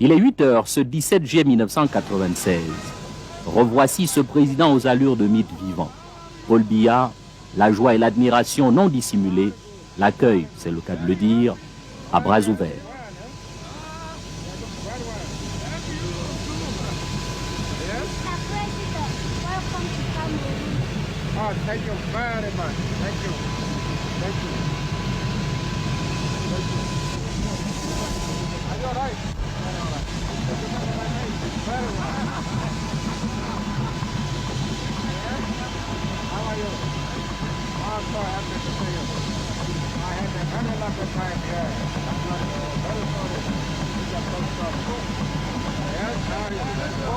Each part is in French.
Il est 8 heures ce 17 juillet 1996. Revoici ce président aux allures de mythe vivant. Paul Biya, la joie et l'admiration non dissimulées, l'accueil, c'est le cas de le dire, à bras ouverts. Oh, thank you very much. Thank you. Thank you. Thank you. Are you all right? Very well. How are you? Oh, I'm so happy to see you. I had a very lovely time here. I'm not very sorry. You just don't stop. Yes, how are you? Let's go.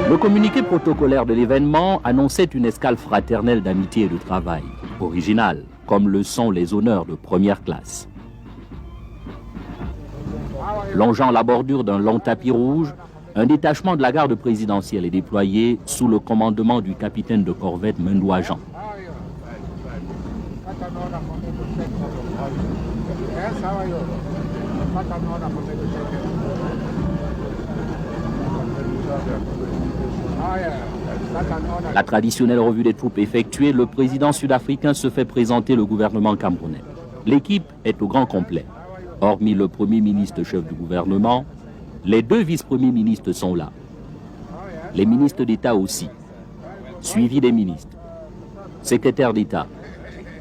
Le communiqué protocolaire de l'événement annonçait une escale fraternelle d'amitié et de travail, originale, comme le sont les honneurs de première classe. Longeant la bordure d'un long tapis rouge, un détachement de la garde présidentielle est déployé sous le commandement du capitaine de corvette Mendoua Jean. La traditionnelle revue des troupes effectuée, le président sud-africain se fait présenter le gouvernement camerounais. L'équipe est au grand complet. Hormis le premier ministre chef du gouvernement, les deux vice-premiers ministres sont là. Les ministres d'État aussi, suivis des ministres, secrétaire d'État,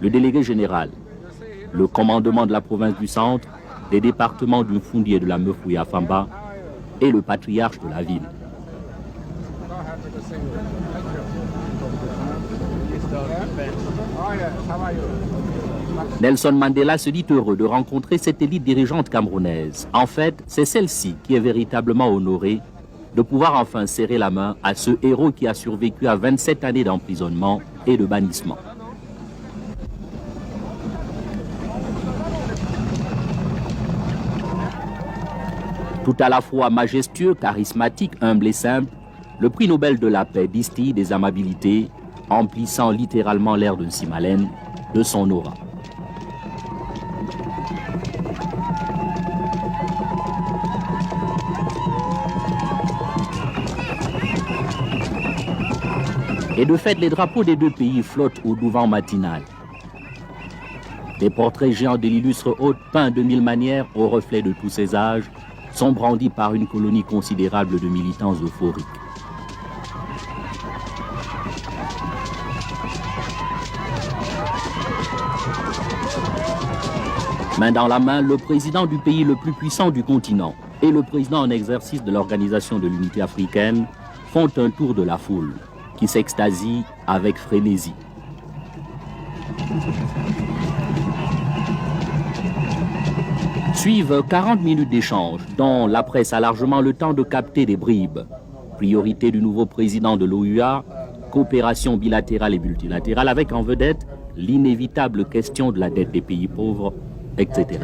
le délégué général, le commandement de la province du centre, des départements du Mfundi et de la Mefouya Famba et le patriarche de la ville. Nelson Mandela se dit heureux de rencontrer cette élite dirigeante camerounaise. En fait, c'est celle-ci qui est véritablement honorée de pouvoir enfin serrer la main à ce héros qui a survécu à 27 années d'emprisonnement et de bannissement. Tout à la fois majestueux, charismatique, humble et simple, le prix Nobel de la paix distille des amabilités, emplissant littéralement l'air de Simalène de son aura. Et de fait, les drapeaux des deux pays flottent au douvent matinal. Des portraits géants de l'illustre hôte peints de mille manières au reflet de tous ces âges sont brandis par une colonie considérable de militants euphoriques. Main dans la main, le président du pays le plus puissant du continent et le président en exercice de l'Organisation de l'Unité africaine font un tour de la foule qui s'extasie avec frénésie. Suivent 40 minutes d'échange dont la presse a largement le temps de capter des bribes. Priorité du nouveau président de l'OUA, coopération bilatérale et multilatérale avec en vedette l'inévitable question de la dette des pays pauvres, etc.